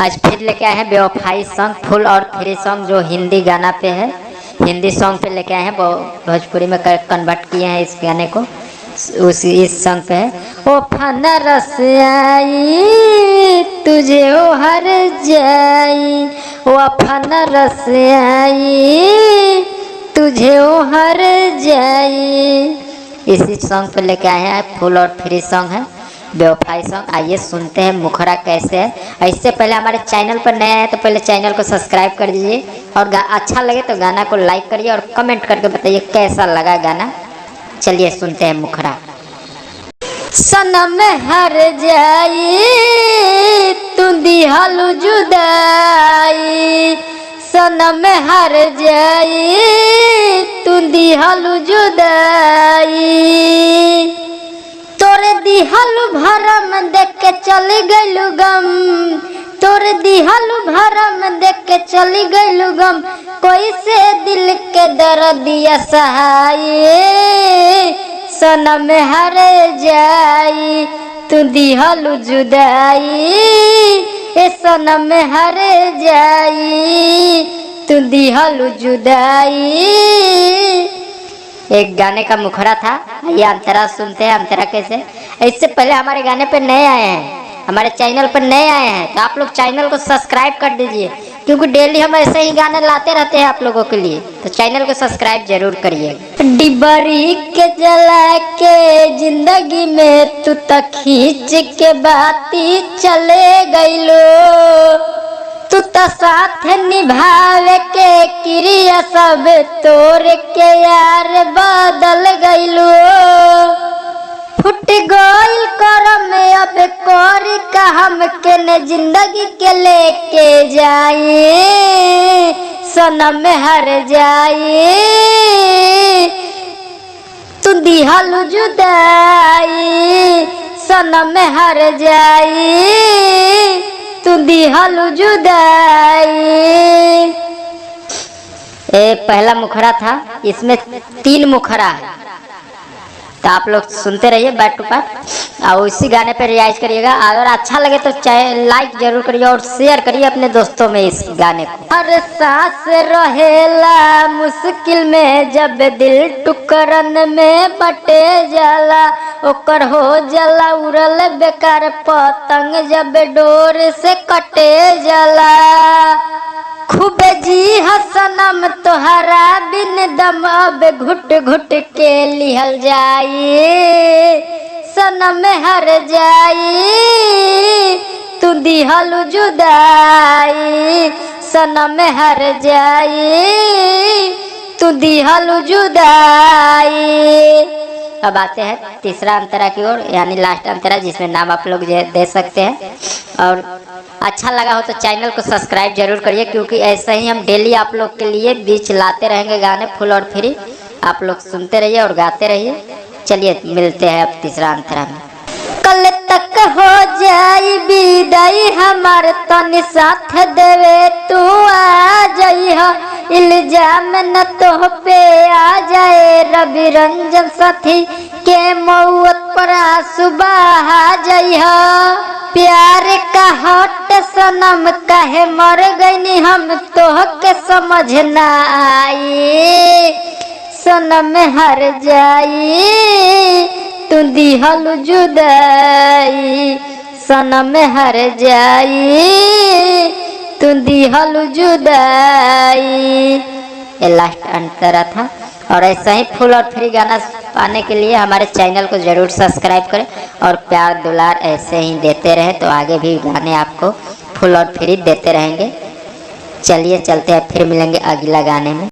आज फिर लेके आए हैं बेवफाई सॉन्ग फुल और फ्री सॉन्ग जो हिंदी गाना पे है। हिंदी सॉन्ग पे लेके आए हैं, भोजपुरी में कन्वर्ट किए हैं इस गाने को। इस सॉन्ग पे है ओ फना रस आई तुझे ओ हर जाई, ओ फना रस आई तुझे ओ हर जाई। इसी सॉन्ग पे लेके आए हैं, फुल और फ्री सॉन्ग है, बेवफाई सॉन्ग। आइए सुनते हैं मुखड़ा कैसे है। इससे पहले हमारे चैनल पर नया है तो पहले चैनल को सब्सक्राइब कर दीजिए और अच्छा लगे तो गाना को लाइक करिए और कमेंट करके बताइए कैसा लगा गाना। चलिए सुनते हैं मुखड़ा। सनम हर जाई तू दिहलु जुदाई, सनम हर जाई तू दिहलु जुदाई। तोरे दिहलु भरम देख के चली गइलु गम, तोरे दिहलु भरम देख के चली गइलु गम। कोई से दिल के दर्दिया सहाई, सनम हर जाई तू दिहलु जुदाई, ए सनम हर जाई तू दिहलु जुदाई। एक गाने का मुखड़ा था, ये अंतरा सुनते हैं। अंतरा कैसे? इससे पहले हमारे गाने पे नए आए हैं, हमारे चैनल पर नए आए हैं तो आप लोग चैनल को सब्सक्राइब कर दीजिए, क्योंकि डेली हम ऐसे ही गाने लाते रहते हैं आप लोगों के लिए, तो चैनल को सब्सक्राइब जरूर करिए। डिबरी के जला के जिंदगी में तू तक खींच के बाती चले गइलो, तू तो साथ निभावे के क्रिया सब तोड़ के यार बदल गइलो। फुट गइल करम में अब कोरी का हम के ने जिंदगी के लेके जाए, सनम हर जाए तू दिहलु जुदाई, सनम हर जाए तू दिहलु जुदाई। ये पहला मुखड़ा था, इसमें 3 मुखड़ा है, तो आप लोग सुनते रहिए बैक टू बैक और इसी गाने पे रियाज करिएगा। अगर अच्छा लगे तो लाइक जरूर करिए और शेयर करिए अपने दोस्तों में इस गाने को। हर सांस रहेला मुश्किल में जब दिल टुकरन में बटे जाला, ओकर हो जाला उड़ल बेकार पतंग जब डोर से कटे जाला। खूब जी हसनम तोहरा बिन दम अब घुट घुट के लिहल जाई, सनम हर जाई तू दिहलु जुदाई, सनम हर जाई तू दिहलु जुदाई। अब आते हैं तीसरा अंतरा की ओर, यानी लास्ट अंतरा, जिसमें नाम आप लोग दे सकते हैं। और अच्छा लगा हो तो चैनल को सब्सक्राइब जरूर करिए, क्योंकि ऐसे ही हम डेली आप लोग के लिए बीच लाते रहेंगे गाने फुल और फ्री। आप लोग सुनते रहिए और गाते रहिए। चलिए मिलते हैं अब तीसरा अंतरा में। कल तक हो जाई विदाई हमार तनी साथ देवे तू आ जाइहा, इल्जाम न तो पे आ जाए रवि रंजन साथी के मौत पर आंसू बहा जाइहा। प्यार का हट सनम काहे मर गईनी हम तोह के समझ ना आई, सनम हर जाई तू दिहलु जुदाई, सनम हर जाई तू दिहलु जुदाई। ये लास्ट अंतरा था। और ऐसा ही फुल और फ्री गाना पाने के लिए हमारे चैनल को जरूर सब्सक्राइब करें और प्यार दुलार ऐसे ही देते रहे तो आगे भी गाने आपको फुल और फ्री देते रहेंगे। चलिए चलते हैं, फिर मिलेंगे अगला गाने में।